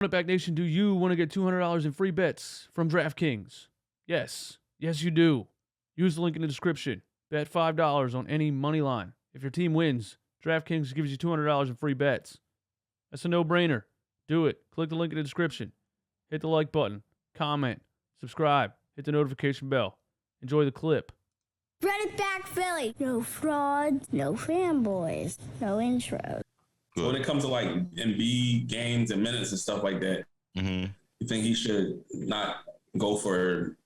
Back Nation, do you want to get $200 in free bets from DraftKings? Yes. Yes, you do. Use the link in the description. Bet $5 on any money line. If your team wins, DraftKings gives you $200 in free bets. That's a no-brainer. Do it. Click the link in the description. Hit the like button. Comment. Subscribe. Hit the notification bell. Enjoy the clip. Run it back, Philly. No frauds, no fanboys, no intros. So when it comes to like Embiid games and minutes and stuff like that, you think he should not go for?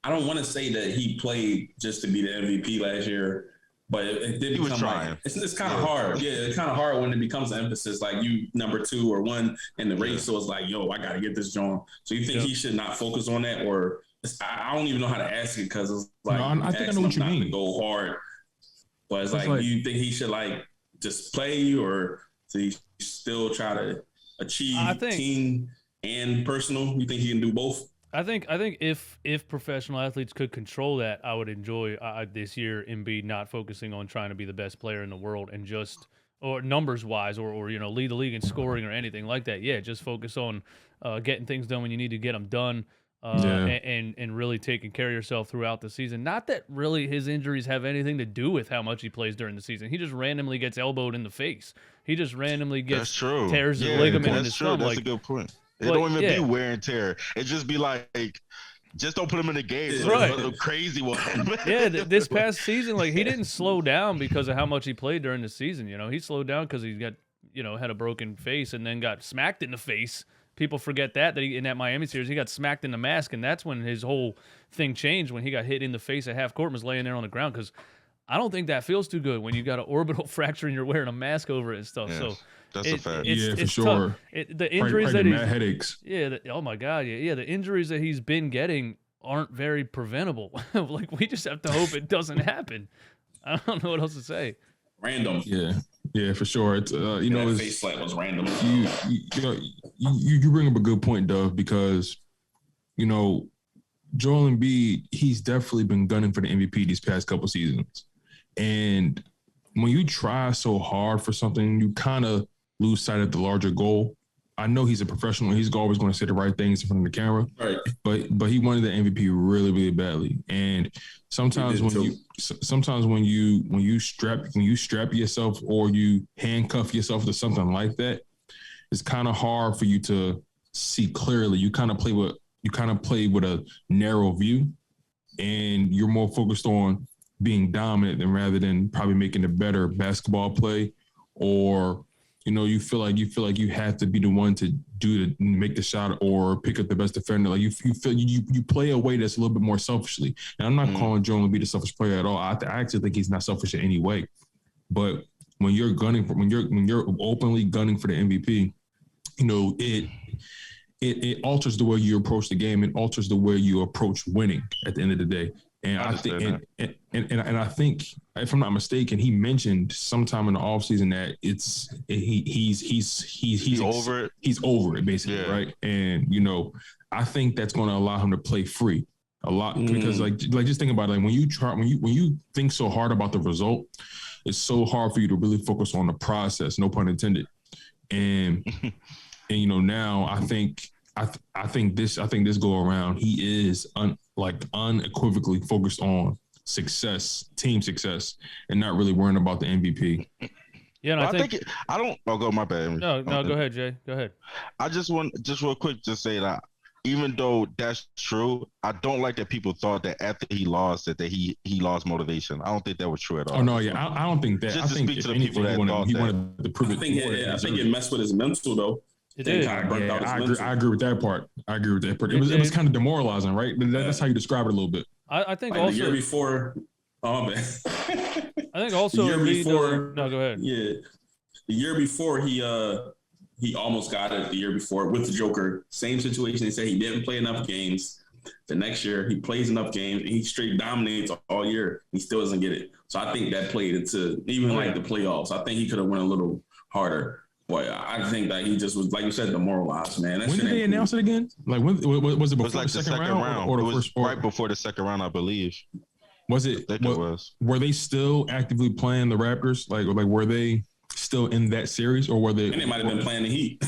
I don't want to say that he played just to be the MVP last year, but it did become like it's kind of hard. Yeah, it's kind of hard when it becomes an emphasis like you number 2 or 1 in the race. So it's like, yo, I got to get this John. So you think he should not focus on that, or I don't even know how to ask it because it's like I think I know what you mean. To go hard, but it's like you think he should like just play or? So he still try to achieve team and personal. You think he can do both? I think if professional athletes could control that, I would enjoy this year Embiid not focusing on trying to be the best player in the world and just or numbers wise or lead the league in scoring or anything like that. Yeah, just focus on getting things done when you need to get them done. And really taking care of yourself throughout the season. Not that really his injuries have anything to do with how much he plays during the season. He just randomly gets elbowed in the face. He just randomly tears the ligament in his thumb. That's a good point. It don't even be wear and tear. It just be like, just don't put him in the game. So right. A crazy one. This past season, like he didn't slow down because of how much he played during the season. He slowed down because he got, had a broken face and then got smacked in the face. People forget that in that Miami series, he got smacked in the mask, and that's when his whole thing changed, when he got hit in the face at half court and was laying there on the ground, because I don't think that feels too good when you got an orbital fracture and you're wearing a mask over it and stuff. So that's a fact. For sure. The injuries that headaches. Oh my God. Yeah. The injuries that he's been getting aren't very preventable. Like, we just have to hope it doesn't happen. I don't know what else to say. Random. Yeah, for sure. It's that face slap was random. You bring up a good point, Dove, because Joel Embiid, he's definitely been gunning for the MVP these past couple seasons. And when you try so hard for something, you kind of lose sight of the larger goal. I know he's a professional. He's always going to say the right things in front of the camera. Right. But he wanted the MVP really, really badly. And sometimes when you strap yourself or you handcuff yourself to something like that, it's kind of hard for you to see clearly. You kind of play with a narrow view, and you're more focused on being dominant rather than probably making a better basketball play, or you feel like you have to be the one to make the shot or pick up the best defender. Like you feel you play a way that's a little bit more selfishly. And I'm not calling Joel Embiid a selfish player at all. I actually think he's not selfish in any way. But when you're openly gunning for the MVP, it alters the way you approach the game. It alters the way you approach winning at the end of the day. And I think, and I think, if I'm not mistaken, he mentioned sometime in the offseason that he's over it. He's over it, basically, right? And I think that's going to allow him to play free a lot because, like just think about it. Like when you think so hard about the result, it's so hard for you to really focus on the process. No pun intended. And now I think this go around, he is unequivocally focused on team success, and not really worrying about the MVP. Yeah, and I think I don't. Oh, go my bad. No, go ahead, Jay. Go ahead. I just want real quick to say that even though that's true, I don't like that people thought that after he lost that he lost motivation. I don't think that was true at all. Oh no, yeah, I don't think that. Just to speak to the people that thought he wanted to prove it. I think it messed with his mental though. It did. I agree with that part. It was kind of demoralizing, right? That's how you describe it a little bit. I think like also the year before. Oh man. I think also the year before. No, go ahead. Yeah, the year before he almost got it. The year before with the Joker, same situation. They said he didn't play enough games. The next year he plays enough games and he straight dominates all year. He still doesn't get it. So I think that played into even like the playoffs. I think he could have went a little harder. Boy, I think that he just was, like you said, demoralized, man. When did they announce it again? Like, when was it before the second round? Or it the was first? Right before the second round, I believe. Was it? I think it was. Were they still actively playing the Raptors? Like were they still in that series, or were they? And they might have been playing the Heat.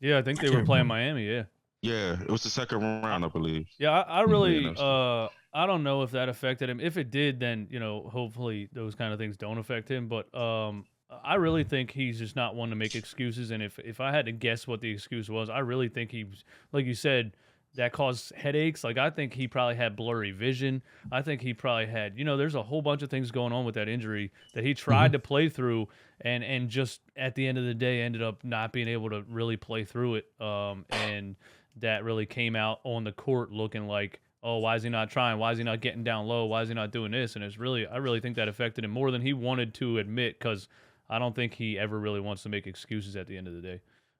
Yeah, I think they were playing Miami. Yeah. Yeah, it was the second round, I believe. Yeah, I really, Yeah, I don't know if that affected him. If it did, then hopefully those kind of things don't affect him. But I really think he's just not one to make excuses. And if I had to guess what the excuse was, I really think he was, like you said, that caused headaches. Like I think he probably had blurry vision. I think he probably had, there's a whole bunch of things going on with that injury that he tried to play through, and just at the end of the day ended up not being able to really play through it. And that really came out on the court looking like, oh, why is he not trying? Why is he not getting down low? Why is he not doing this? And I really think that affected him more than he wanted to admit, because I don't think he ever really wants to make excuses at the end of the day.